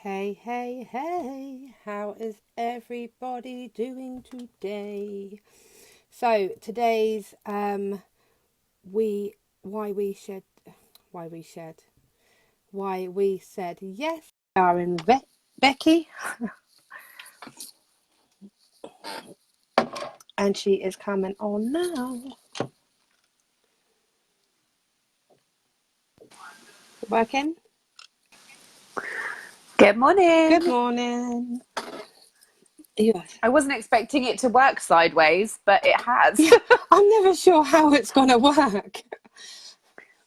Hey, hey, hey, how is everybody doing today? So today's we why we shed why we shed why we said yes are in Becky, and she is coming on now. Working? Good morning. Good morning. Yes. I wasn't expecting it to work sideways, but it has. Yeah, I'm never sure how it's gonna work.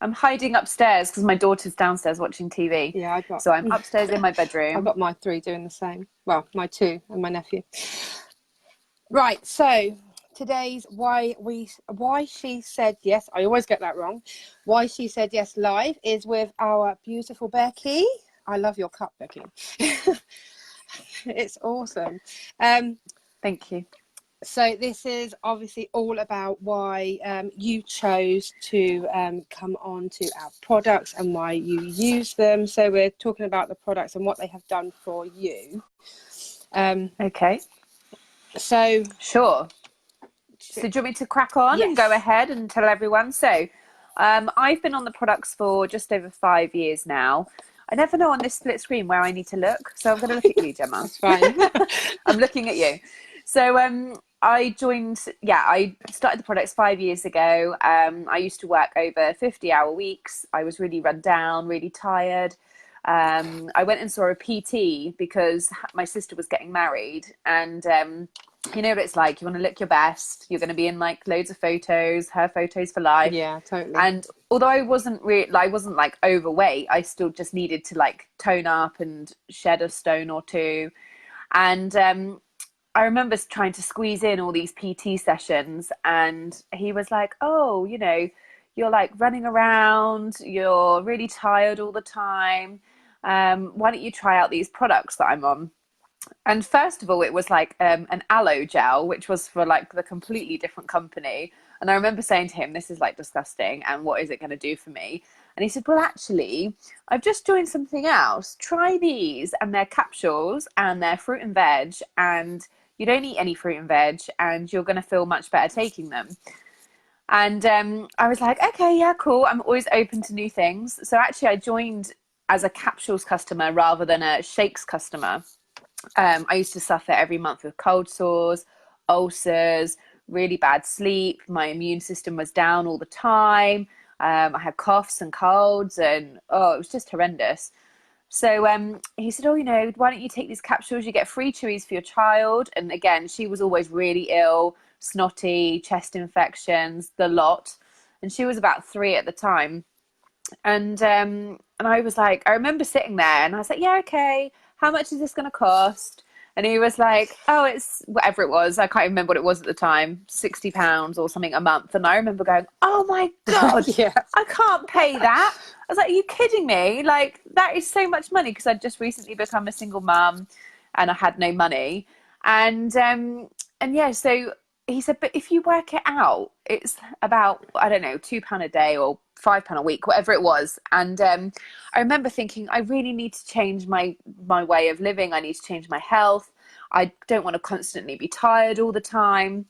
I'm hiding upstairs because my daughter's downstairs watching TV. Yeah, So I'm upstairs in my I bedroom. got my three doing the same. Well, my two and my nephew. Right, so today's why she said yes. I always get that wrong. Why she said yes live is with our beautiful Becky. I love your cup, Becky. It's awesome. Thank you. So this is obviously all about why you chose to come on to our products and why you use them. So we're talking about the products and what they have done for you. Okay. So Sure. So do you want me to crack on and go yes. ahead and tell everyone? So I've been on the products for just over 5 years now. I never know on this split screen where I need to look. So I'm going to look at you, Gemma. That's fine. I'm looking at you. So I started the products 5 years ago. I used to work over 50-hour weeks. I was really run down, really tired. I went and saw a PT because my sister was getting married, and you know what it's like. You want to look your best. You're going to be in like loads of photos, her photos for life. Yeah, totally. And although I wasn't like overweight, I still just needed to like tone up and shed a stone or two. And I remember trying to squeeze in all these PT sessions, and he was like, "Oh, you're like running around, you're really tired all the time. Why don't you try out these products that I'm on?" And first of all, it was like an aloe gel, which was for like the completely different company. And I remember saying to him, "This is like disgusting, and what is it going to do for me?" And he said, "Well, actually, I've just joined something else. Try these, and they're capsules, and they're fruit and veg, and you don't eat any fruit and veg, and you're going to feel much better taking them." And I was like, "Okay, yeah, cool. I'm always open to new things." So actually, I joined as a capsules customer rather than a shakes customer. I used to suffer every month with cold sores, ulcers, really bad sleep. My immune system was down all the time. I had coughs and colds, and it was just horrendous. So he said, "Oh, why don't you take these capsules? You get free chewies for your child." And again, she was always really ill, snotty, chest infections, the lot. And she was about 3 at the time. And I was like, I remember sitting there and I was like, "Yeah, okay, how much is this going to cost?" And he was like, "Oh, it's whatever it was. I can't even remember what it was at the time, £60 or something a month." And I remember going, "Oh my God, Yeah. I can't pay that." I was like, "Are you kidding me? Like, that is so much money," because I'd just recently become a single mum and I had no money. And yeah, so he said, "But if you work it out, it's about, I don't know, £2 a day or £5 a week, whatever it was." And I remember thinking, I really need to change my way of living. I need to change my health. I don't want to constantly be tired all the time.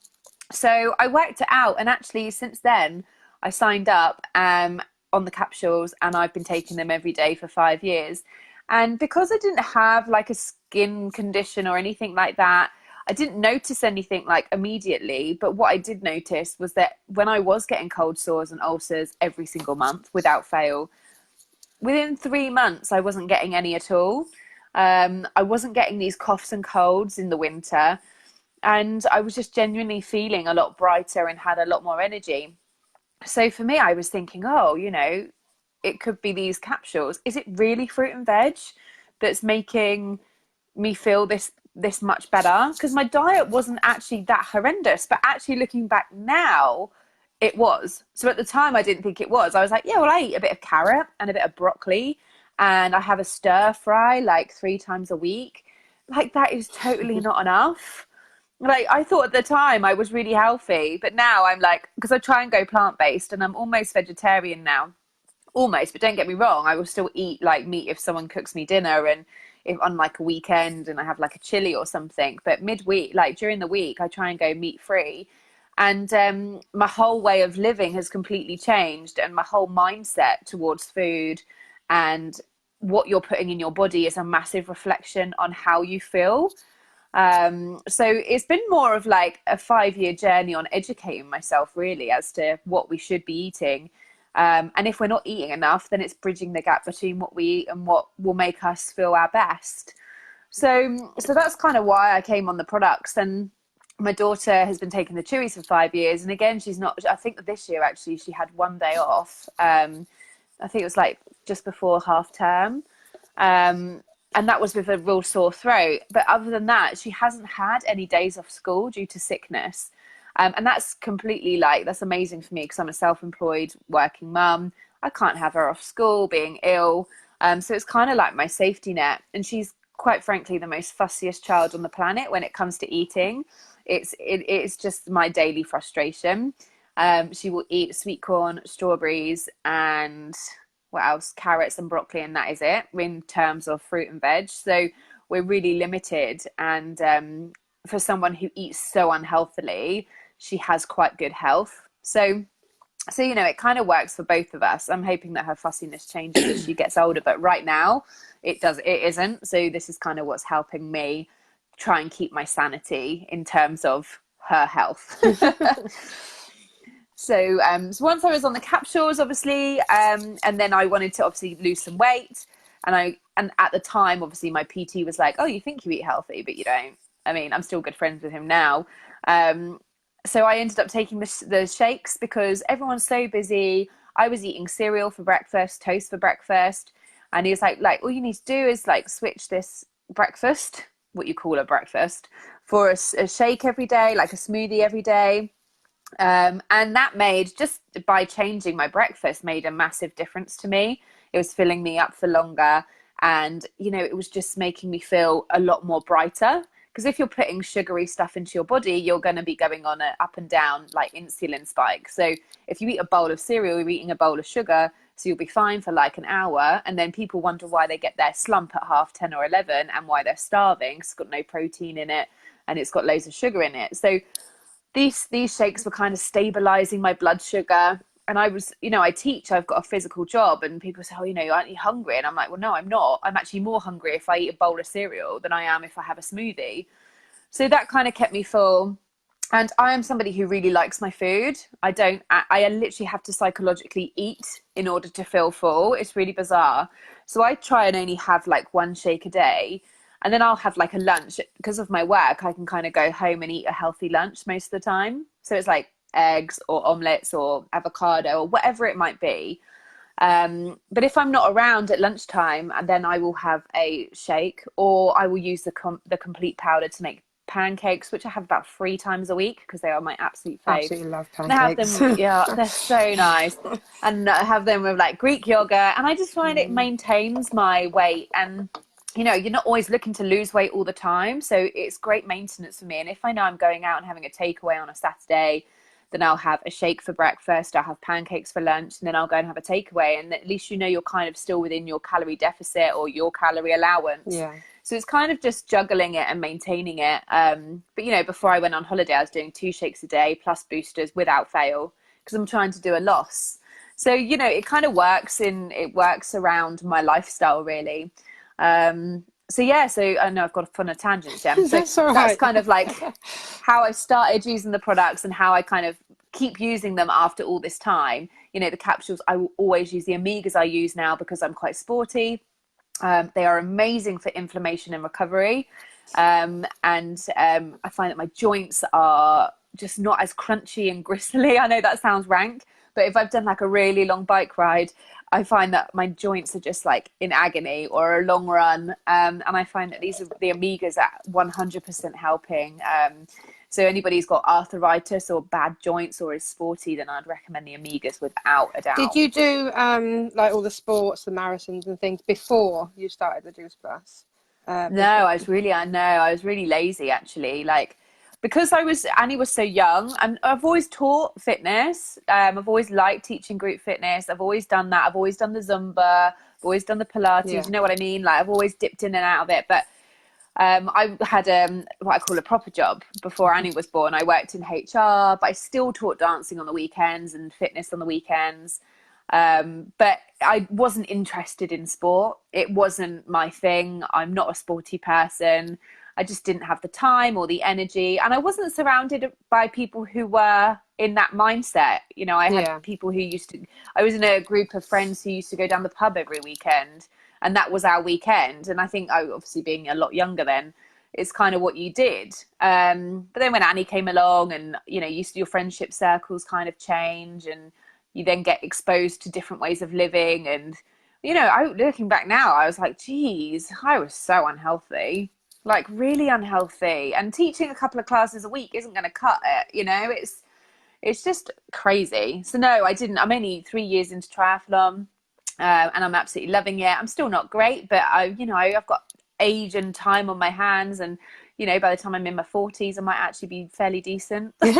So I worked it out, and actually since then I signed up on the capsules, and I've been taking them every day for 5 years. And because I didn't have like a skin condition or anything like that, I didn't notice anything like immediately. But what I did notice was that when I was getting cold sores and ulcers every single month without fail, within 3 months I wasn't getting any at all. I wasn't getting these coughs and colds in the winter, and I was just genuinely feeling a lot brighter and had a lot more energy. So for me, I was thinking, oh, it could be these capsules. Is it really fruit and veg that's making me feel this much better? Because my diet wasn't actually that horrendous, but actually looking back now, it was. So at the time, I didn't think it was. I was like, yeah, well, I eat a bit of carrot and a bit of broccoli, and I have a stir fry like 3 times a week. Like, that is totally not enough. Like, I thought at the time I was really healthy, but now I'm like, because I try and go plant-based, and I'm almost vegetarian now. Almost, but don't get me wrong, I will still eat like meat if someone cooks me dinner, and if on like a weekend and I have like a chili or something. But midweek, like during the week, I try and go meat free. And my whole way of living has completely changed, and my whole mindset towards food and what you're putting in your body is a massive reflection on how you feel. So it's been more of like a 5-year journey on educating myself really as to what we should be eating. And if we're not eating enough, then it's bridging the gap between what we eat and what will make us feel our best. So that's kind of why I came on the products. And my daughter has been taking the Chewies for 5 years. And again, she's not, I think this year actually, she had one day off. I think it was like just before half term. And that was with a real sore throat. But other than that, she hasn't had any days off school due to sickness. And that's completely like, that's amazing for me because I'm a self-employed working mum. I can't have her off school being ill. So it's kind of like my safety net. And she's quite frankly the most fussiest child on the planet when it comes to eating. It's just my daily frustration. She will eat sweet corn, strawberries, and what else? Carrots and broccoli, and that is it in terms of fruit and veg. So we're really limited. And for someone who eats so unhealthily, she has quite good health. So you know, it kind of works for both of us. I'm hoping that her fussiness changes as she gets older, but right now it isn't. So this is kind of what's helping me try and keep my sanity in terms of her health. So once I was on the capsules, obviously, and then I wanted to obviously lose some weight. And at the time, obviously, my PT was like, "Oh, you think you eat healthy, but you don't." I mean, I'm still good friends with him now. So I ended up taking the shakes because everyone's so busy. I was eating cereal for breakfast, toast for breakfast, and he was like, all you need to do is like switch this breakfast, what you call a breakfast, for a shake every day, like a smoothie every day. And that made, just by changing my breakfast, made a massive difference to me. It was filling me up for longer, and you know, it was just making me feel a lot more brighter. Because if you're putting sugary stuff into your body, you're going to be going on an up and down like insulin spike. So if you eat a bowl of cereal, you're eating a bowl of sugar, so you'll be fine for like an hour, and then people wonder why they get their slump at 10:30 or 11 and why they're starving. It's got no protein in it and it's got loads of sugar in it. So these shakes were kind of stabilizing my blood sugar. And I was, you know, I teach, I've got a physical job, and people say, "Oh, you know, aren't you hungry?" And I'm like, well, no, I'm not. I'm actually more hungry if I eat a bowl of cereal than I am if I have a smoothie. So that kind of kept me full. And I am somebody who really likes my food. I literally have to psychologically eat in order to feel full. It's really bizarre. So I try and only have like one shake a day. And then I'll have like a lunch. Because of my work, I can kind of go home and eat a healthy lunch most of the time. So it's like eggs or omelets or avocado or whatever it might be. But if I'm not around at lunchtime, and then I will have a shake, or I will use the complete powder to make pancakes, which I have about 3 times a week because they are my absolute fave. Absolutely love And I have pancakes. them, yeah, they're so nice. And I have them with like Greek yogurt, and I just find it maintains my weight. And you know, you're not always looking to lose weight all the time, so it's great maintenance for me. And if I know I'm going out and having a takeaway on a Saturday, then I'll have a shake for breakfast, I'll have pancakes for lunch, and then I'll go and have a takeaway. And at least you know you're kind of still within your calorie deficit or your calorie allowance. Yeah. So it's kind of just juggling it and maintaining it. But, you know, before I went on holiday, I was doing 2 shakes a day plus boosters without fail because I'm trying to do a loss. So, you know, it kind of it works around my lifestyle, really. So yeah, so I know I've got on a tangent, Jem. So That's all right. that's kind of like how I started using the products and how I kind of keep using them after all this time. You know, the capsules, I will always use the Omegas I use now because I'm quite sporty. They are amazing for inflammation and recovery. I find that my joints are just not as crunchy and gristly. I know that sounds rank, but if I've done like a really long bike ride, I find that my joints are just like in agony, or a long run. And I find that these are the Omegas at 100% helping. So anybody who's got arthritis or bad joints or is sporty, then I'd recommend the Omegas without a doubt. Did you do like all the sports, the marathons and things before you started the Juice Plus? No, I was really lazy actually. Like because Annie was so young, and I've always taught fitness. I've always liked teaching group fitness. I've always done that. I've always done the Zumba. I've always done the Pilates. Yeah. You know what I mean? Like I've always dipped in and out of it. But I had what I call a proper job before Annie was born. I worked in HR, but I still taught dancing on the weekends and fitness on the weekends. But I wasn't interested in sport. It wasn't my thing. I'm not a sporty person. I just didn't have the time or the energy. And I wasn't surrounded by people who were in that mindset. You know, I had people who I was in a group of friends who used to go down the pub every weekend, and that was our weekend. And I think obviously being a lot younger then, it's kind of what you did. But then when Annie came along and, you know, your friendship circles kind of change, and you then get exposed to different ways of living. And, you know, looking back now, I was like, geez, I was so unhealthy, like really unhealthy. And teaching a couple of classes a week isn't going to cut it. You know, it's just crazy. So no, I didn't. I'm only 3 years into triathlon, and I'm absolutely loving it. I'm still not great, but I've got age and time on my hands, and you know, by the time I'm in my 40s, I might actually be fairly decent. But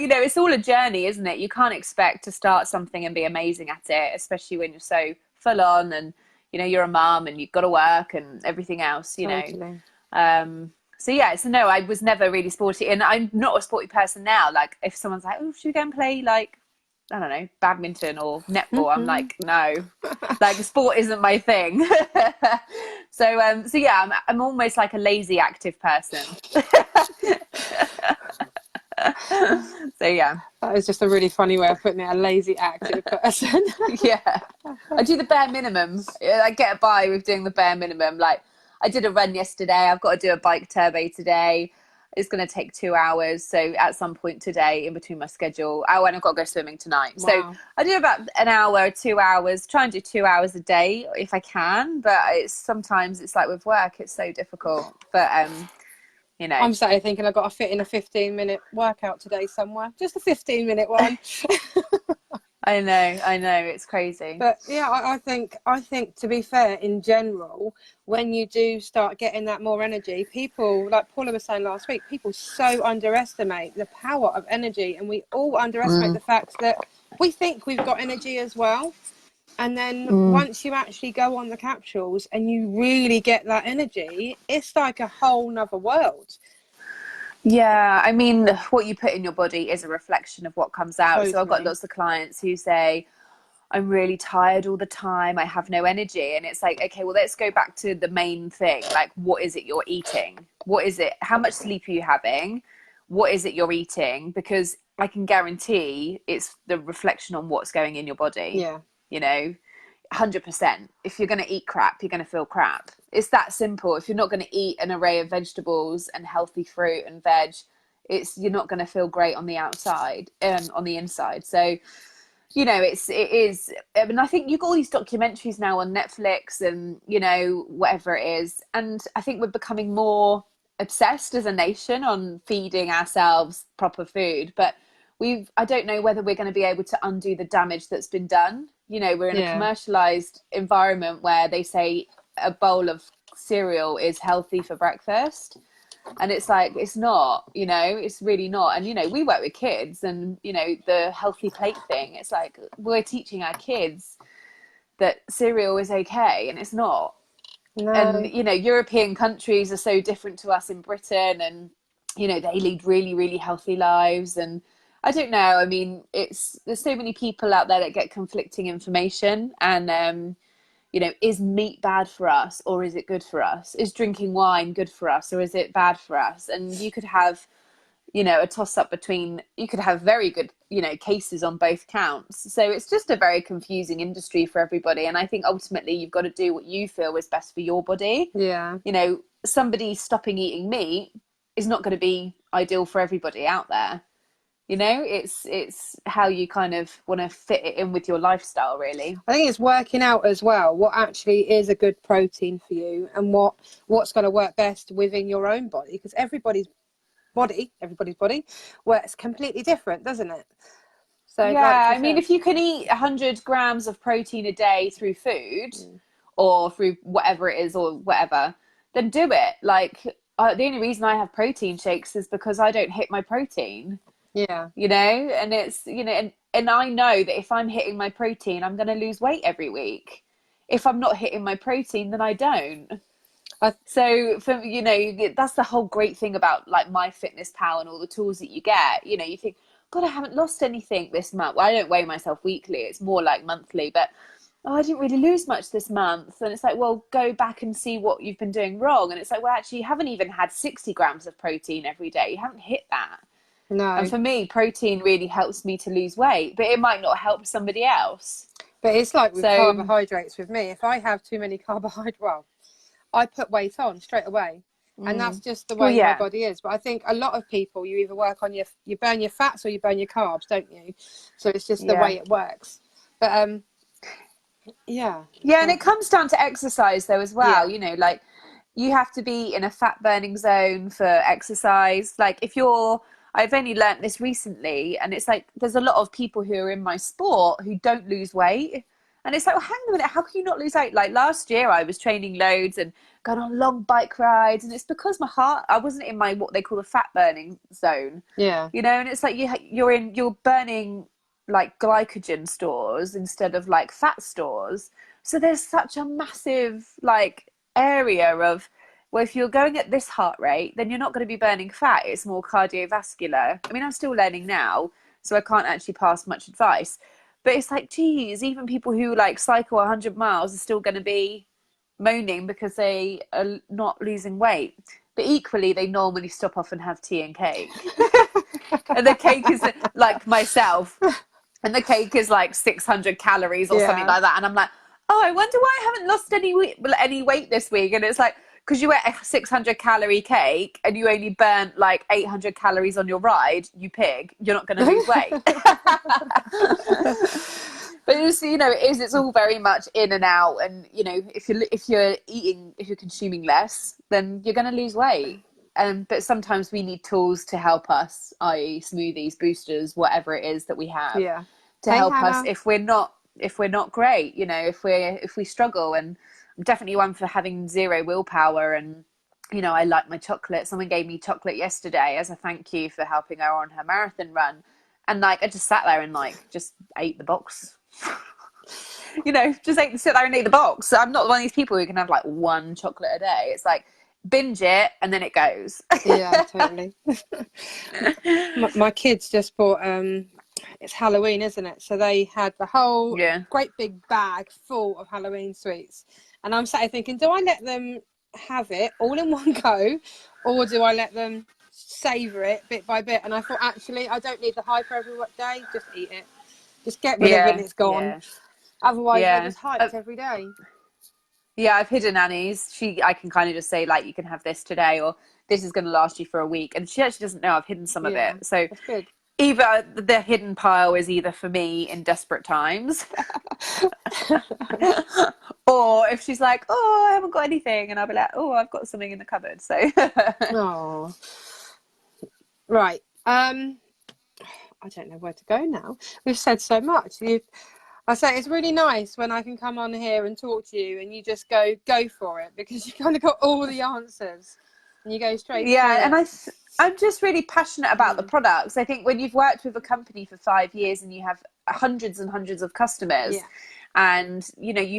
you know, it's all a journey, isn't it? You can't expect to start something and be amazing at it, especially when you're so full on, and you know, you're a mum and you've got to work and everything else, you Totally. know. So yeah, so no, I was never really sporty, and I'm not a sporty person now. Like if someone's like, oh, should we go and play, like, I don't know, badminton or netball, I'm like, no, like sport isn't my thing. So yeah, I'm almost like a lazy active person. So yeah, That is just a really funny way of putting it, a lazy active person. yeah, I do the bare minimum. I get by with doing the bare minimum. Like I did a run yesterday. I've got to do a bike turbo today. It's going to take 2 hours. So at some point today, in between my schedule, and I've got to go swimming tonight. Wow. So I do about an hour, 2 hours. Try and do 2 hours a day if I can. But sometimes it's like with work, it's so difficult. But you know, I'm sat here thinking I've got to fit in a 15-minute workout today somewhere. Just a 15-minute one. I know, it's crazy. But yeah, I think to be fair, in general, when you do start getting that more energy, people, like Paula was saying last week, people so underestimate the power of energy, and we all underestimate the fact that we think we've got energy as well. And then once you actually go on the capsules and you really get that energy, it's like a whole nother world. Yeah, I mean, what you put in your body is a reflection of what comes out. Totally. So I've got lots of clients who say, I'm really tired all the time, I have no energy. And it's like, okay, well, let's go back to the main thing. Like, what is it you're eating? What is it? How much sleep are you having? What is it you're eating? Because I can guarantee it's the reflection on what's going in your body. Yeah. You know, 100%. If you're going to eat crap, you're going to feel crap. It's that simple. If you're not going to eat an array of vegetables and healthy fruit and veg, you're not going to feel great on the outside and on the inside. So, you know, it is. I mean, I think you've got all these documentaries now on Netflix and, you know, whatever it is. And I think we're becoming more obsessed as a nation on feeding ourselves proper food. But I don't know whether we're going to be able to undo the damage that's been done. You know, we're in a commercialized environment where they say a bowl of cereal is healthy for breakfast. And it's like, it's not, you know, it's really not. And, you know, we work with kids and, you know, the healthy plate thing, it's like we're teaching our kids that cereal is okay, and it's not. No. And, you know, European countries are so different to us in Britain, and, you know, they lead really, really healthy lives. And I don't know. I mean, there's so many people out there that get conflicting information. And, you know, is meat bad for us or is it good for us? Is drinking wine good for us or is it bad for us? And you could have, you know, a toss up you could have very good, you know, cases on both counts. So it's just a very confusing industry for everybody. And I think ultimately you've got to do what you feel is best for your body. Yeah. You know, somebody stopping eating meat is not going to be ideal for everybody out there. You know, it's how you kind of want to fit it in with your lifestyle, really. I think it's working out as well what actually is a good protein for you and what's going to work best within your own body, because everybody's body works completely different, doesn't it? So yeah, I mean, if you can eat 100 grams of protein a day through food or through whatever it is or whatever, then do it. Like, the only reason I have protein shakes is because I don't hit my protein, Yeah. and it's, and I know that if I'm hitting my protein, I'm going to lose weight every week. If I'm not hitting my protein, then I don't. I, So for, that's the whole great thing about like MyFitnessPal and all the tools that you get. You think, God, I haven't lost anything this month. Well, I don't weigh myself weekly. It's more like monthly, but oh, I didn't really lose much this month. And it's like, well, go back and see what you've been doing wrong. And it's like, well, actually, you haven't even had 60 grams of protein every day. You haven't hit that. And no, for me, protein really helps me to lose weight, but it might not help somebody else. but it's like with So, carbohydrates with me. If I have too many carbohydrates, well, I put weight on straight away. And that's just the well, way my yeah, body is. But I think a lot of people, you either work on you burn your fats or you burn your carbs, don't you? So it's just the yeah. way it works. But yeah, Yeah, and it comes down to exercise though as well. yeah, Like you have to be in a fat burning zone for exercise. Like I've only learnt this recently, and it's like there's a lot of people who are in my sport who don't lose weight. And it's like, well, hang on a minute, how can you not lose weight? Like last year I was training loads and going on long bike rides, and it's because I wasn't in my what they call the fat burning zone. yeah, And it's like you're burning like glycogen stores instead of like fat stores. So there's such a massive like area of, well, if you're going at this heart rate, then you're not going to be burning fat. It's more cardiovascular. I mean, I'm still learning now, so I can't actually pass much advice. But it's like, geez, even people who like cycle 100 miles are still going to be moaning because they are not losing weight. But equally, they normally stop off and have tea and cake. And the cake is like myself, and the cake is like 600 calories or something yeah. like that. And I'm like, oh, I wonder why I haven't lost any weight this week. And it's like, because you ate a 600-calorie cake and you only burnt like 800 calories on your ride, you pig, you're not going to lose weight. But it's all very much in and out. And if you're consuming less, then you're going to lose weight. But sometimes we need tools to help us, i.e., smoothies, boosters, whatever it is that we have, Yeah. to Hey, help us Hannah. if we're not great. If we struggle. And I'm definitely one for having zero willpower. And I like my chocolate. Someone gave me chocolate yesterday as a thank you for helping her on her marathon run, and like I just sat there and like just ate the box. Sit there and eat the box. I'm not one of these people who can have like one chocolate a day. It's like binge it and then it goes. Yeah, totally. My kids just bought it's Halloween, isn't it? So they had the whole Yeah. great big bag full of Halloween sweets. And I'm sat here thinking, do I let them have it all in one go, or do I let them savor it bit by bit? And I thought, actually, I don't need the hype every day. Just eat it. Just get rid of it and Yeah. it's gone. Yeah. Otherwise, they're Yeah. just hyped every day. Yeah, I've hidden Annie's. I can kind of just say like, you can have this today, or this is going to last you for a week, and she actually doesn't know I've hidden some of Yeah, it. So that's good. either the hidden pile is either for me in desperate times, or if she's like, oh, I haven't got anything, and I'll be like, oh, I've got something in the cupboard. So Oh, right. I don't know where to go now. We've said so much. I say it's really nice when I can come on here and talk to you, and you just go for it, because you kind of got all the answers, and you go straight through yeah, and it. I'm just really passionate about the products. I think when you've worked with a company for 5 years and you have hundreds and hundreds of customers, Yeah, and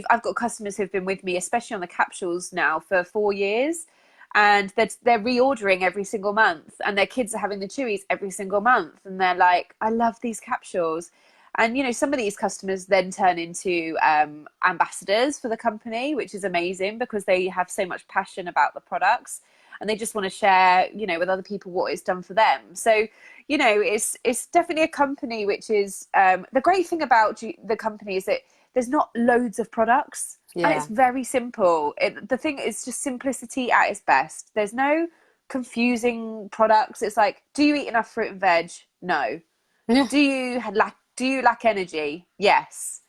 I've got customers who've been with me, especially on the capsules now, for 4 years, and they're reordering every single month, and their kids are having the chewies every single month, and they're like, I love these capsules. And some of these customers then turn into ambassadors for the company, which is amazing because they have so much passion about the products, and they just want to share with other people what it's done for them. So it's definitely a company which is the great thing about the company is that there's not loads of products, and it's yeah, very simple. The thing is just simplicity at its best. There's no confusing products. It's like, do you eat enough fruit and veg? No. yeah. Do you lack energy? Yes.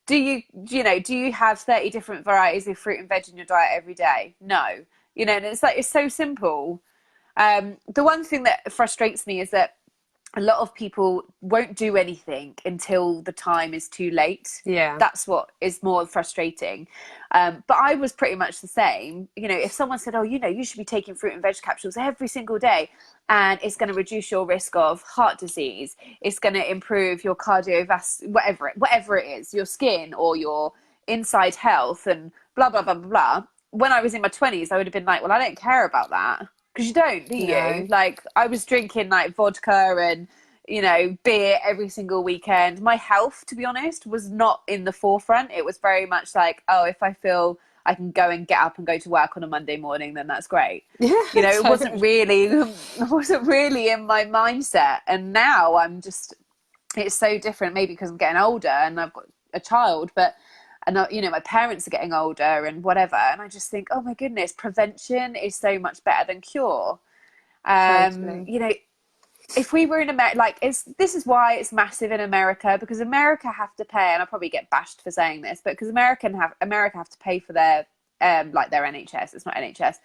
Do you have 30 different varieties of fruit and veg in your diet every day? No. And it's like, it's so simple. The one thing that frustrates me is that a lot of people won't do anything until the time is too late. Yeah. That's what is more frustrating. But I was pretty much the same. You know, if someone said, oh, you know, you should be taking fruit and veg capsules every single day, and it's going to reduce your risk of heart disease, it's going to improve your cardiovascular, whatever it is, your skin or your inside health, and blah, blah, blah, blah, blah. When I was in my 20s, I would have been like, well, I don't care about that. Because you don't, do you? No. Like, I was drinking like vodka and, you know, beer every single weekend. My health, to be honest, was not in the forefront. It was very much like, oh, if I feel I can go and get up and go to work on a Monday morning, then that's great. Yeah. You know, Totally. it wasn't really in my mindset. And now I'm just, it's so different. Maybe because I'm getting older and I've got a child, but and you know, my parents are getting older and whatever, and I just think, oh my goodness, prevention is so much better than cure. Totally. You know, if we were in America, like, this is why it's massive in America, because America have to pay, and I'll probably get bashed for saying this, but because America have to pay for their like their NHS. It's not NHS,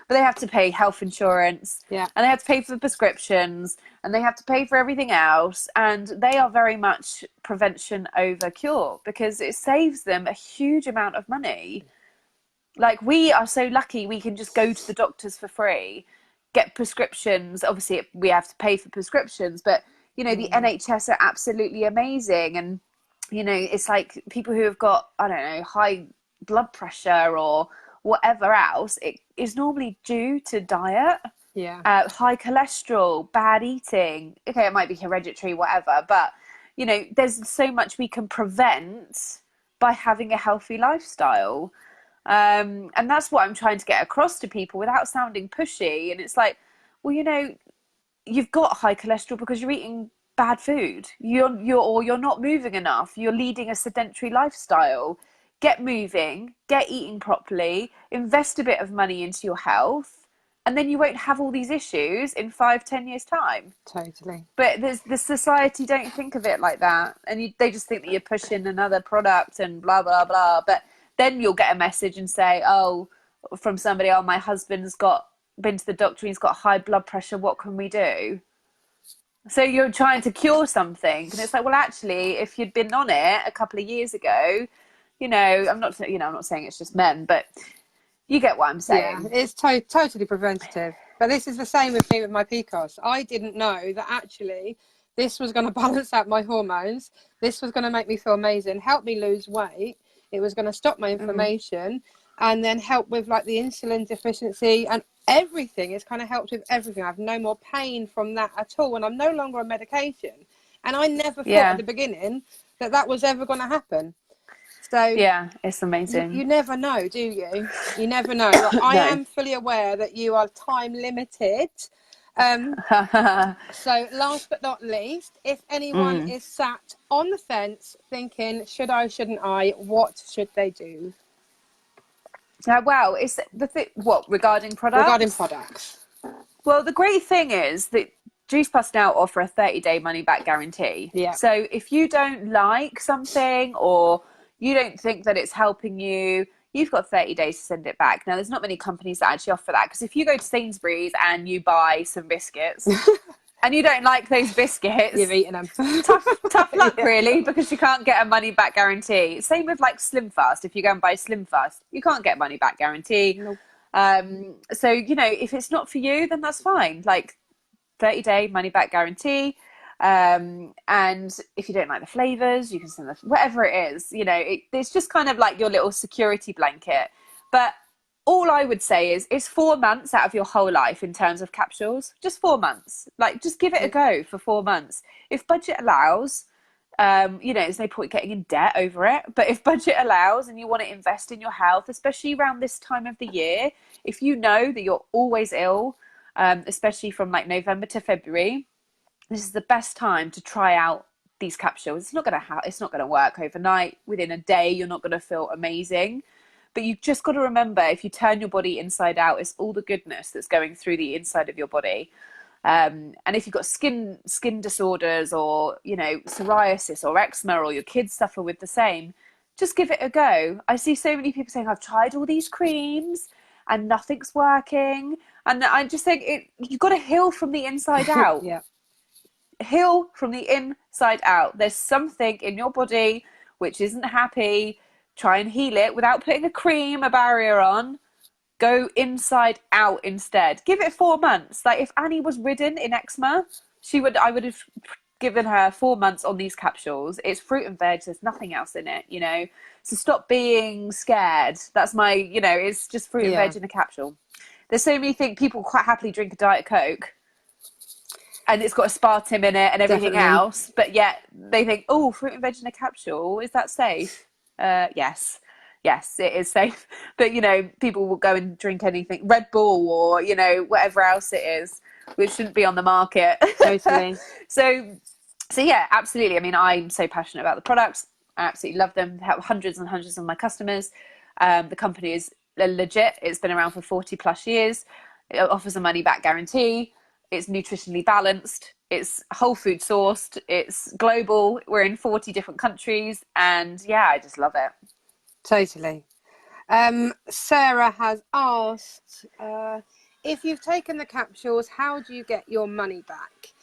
but they have to pay health insurance, Yeah. and they have to pay for prescriptions, and they have to pay for everything else, and they are very much prevention over cure because it saves them a huge amount of money. Like, we are so lucky we can just go to the doctors for free, get prescriptions. Obviously we have to pay for prescriptions, but you know, the Mm. NHS are absolutely amazing. And you know, it's like people who have got, I don't know, high blood pressure or whatever else, it is normally due to diet, Yeah. high cholesterol, bad eating. Okay, it might be hereditary, whatever, but you know, there's so much we can prevent by having a healthy lifestyle. And that's what I'm trying to get across to people without sounding pushy. And it's like, well, you know, you've got high cholesterol because you're eating bad food. You're not moving enough. You're leading a sedentary lifestyle. Get moving, get eating properly, invest a bit of money into your health, and then you won't have all these issues in 5, 10 years' time. Totally. But the society don't think of it like that, and they just think that you're pushing another product and blah blah blah. But then you'll get a message and say, oh, from somebody, oh, my husband's got been to the doctor, he's got high blood pressure, what can we do? So you're trying to cure something, and it's like, well, actually, if you'd been on it a couple of years ago, you know, I'm not saying it's just men, but you get what I'm Yeah, saying. it's totally preventative. But this is the same with me with my PCOS. I didn't know that actually this was going to balance out my hormones. This was going to make me feel amazing, help me lose weight. It was going to stop my inflammation and then help with like the insulin deficiency and everything. It's kind of helped with everything. I have no more pain from that at all. And I'm no longer on medication. And I never thought at Yeah, the beginning that that was ever going to happen. So yeah, it's you amazing. never know, do you? You never know. Well, I No. am fully aware that you are time limited. Um, so last but not least, if anyone is sat on the fence thinking, should I, shouldn't I, what should they do Wow, it's the thing. What, regarding regarding products? products? Well, the great thing is that Juice Plus now offer a 30-day money back guarantee. Yeah. So if you don't like something or you don't think that it's helping you, you've got 30 days to send it back. Now, there's not many companies that actually offer that, because if you go to Sainsbury's and you buy some biscuits and you don't like those You've biscuits, eaten them. tough luck, Yeah. really, because you can't get a money back guarantee. Same with like Slim Fast. If you go and buy Slim Fast, you can't get money back guarantee. Nope. So you know, if it's not for you, then that's fine. Like, 30-day money back guarantee. And if you don't like the flavors, you can send the whatever it is. You know, it's just kind of like your little security blanket. But all I would say is it's 4 months out of your whole life in terms of capsules. Just 4 months. Like, just give it a Yeah. go for 4 months. If budget allows, you know, there's no point getting in debt over it. But if budget allows and you want to invest in your health, especially around this time of the year, if you know that you're always ill, especially from like November to February, this is the best time to try out these capsules. It's not gonna work overnight. Within a day, you're not gonna feel amazing. But you've just got to remember, if you turn your body inside out, it's all the goodness that's going through the inside of your body. And if you've got skin disorders, or you know, psoriasis or eczema, or your kids suffer with the same, just give it a go. I see so many people saying, I've tried all these creams and nothing's working. And I just think you've got to heal from the inside out. Yeah. heal from the inside out. There's something in your body which isn't happy. Try and heal it without putting a cream, a barrier on. Go inside out instead. Give it 4 months. Like if Annie was ridden in eczema, I would have given her 4 months on these capsules. It's fruit and veg. There's nothing else in it, So stop being scared. That's my, it's just fruit and veg in a capsule. There's so many things. People quite happily drink a Diet Coke and it's got aspartame in it and everything else, but yet they think, oh, fruit and veg in a capsule, is that safe? Yes, it is safe. But people will go and drink anything, Red Bull or whatever else it is, which shouldn't be on the market. Totally. So yeah, absolutely. I mean, I'm so passionate about the products. I absolutely love them. I have hundreds and hundreds of my customers. The company is legit. It's been around for 40 plus years. It offers a money back guarantee. It's nutritionally balanced. It's whole food sourced. It's global. We're in 40 different countries. And yeah, I just love it. Totally. Sarah has asked, if you've taken the capsules, how do you get your money back?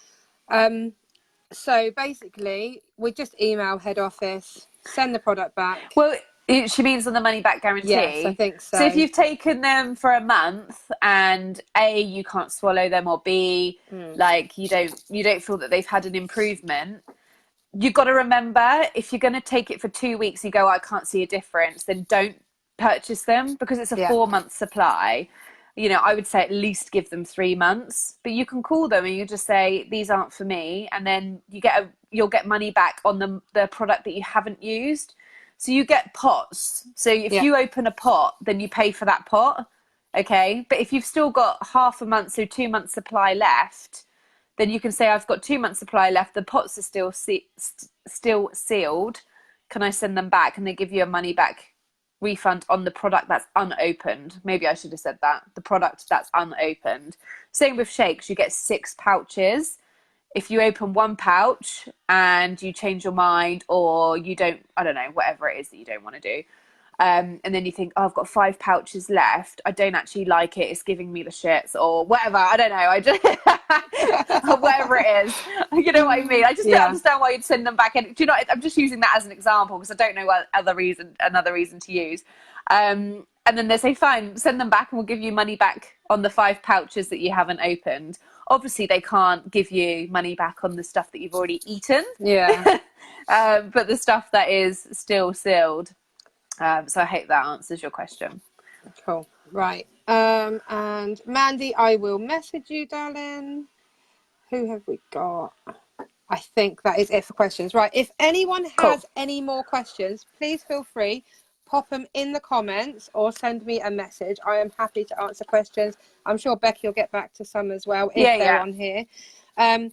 So basically, we just email head office, send the product back. Well, she means on the money back guarantee. Yes, I think so. So if you've taken them for a month and A, you can't swallow them, or B, like you don't feel that they've had an improvement, you've got to remember, if you're going to take it for 2 weeks, you go, I can't see a difference, then don't purchase them, because it's a 4-month supply. I would say at least give them 3 months, but you can call them and you just say, these aren't for me. And then you'll get money back on the product that you haven't used. So you get pots. So if you open a pot, then you pay for that pot. Okay. But if you've still got half a month, so 2 months supply left, then you can say, I've got 2 months supply left. The pots are still sealed. Can I send them back? And they give you a money back refund on the product that's unopened. Maybe I should have said that. The product that's unopened. Same with shakes. You get 6 pouches. If you open 1 pouch and you change your mind, or you don't, I don't know, whatever it is that you don't want to do, and then you think, oh, I've got 5 pouches left, I don't actually like it, it's giving me the shits, or whatever, I don't know, I just whatever it is, you know what I mean? I just don't understand why you'd send them back. And do you know, I'm just using that as an example because I don't know what another reason to use. And then they say, fine, send them back and we'll give you money back on the 5 pouches that you haven't opened. Obviously, they can't give you money back on the stuff that you've already eaten. Yeah. But the stuff that is still sealed. So I hope that answers your question. Cool. Right. And Mandy, I will message you, darling. Who have we got? I think that is it for questions. Right. If anyone has any more questions, please feel free. Pop them in the comments or send me a message. I am happy to answer questions. I'm sure Becky will get back to some as well if they're on here. And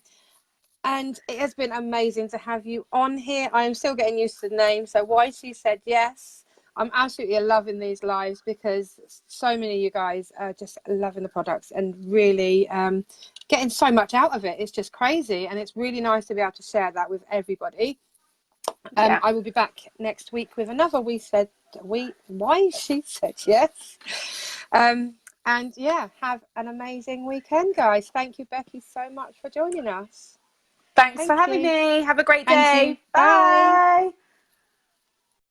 it has been amazing to have you on here. I am still getting used to the name. So why she said yes. I'm absolutely loving these lives because so many of you guys are just loving the products and really getting so much out of it. It's just crazy. And it's really nice to be able to share that with everybody. I will be back next week with another why she said yes. And yeah, have an amazing weekend, guys. Thank you, Becky, so much for joining us. Thanks for having me. Have a great day. Bye.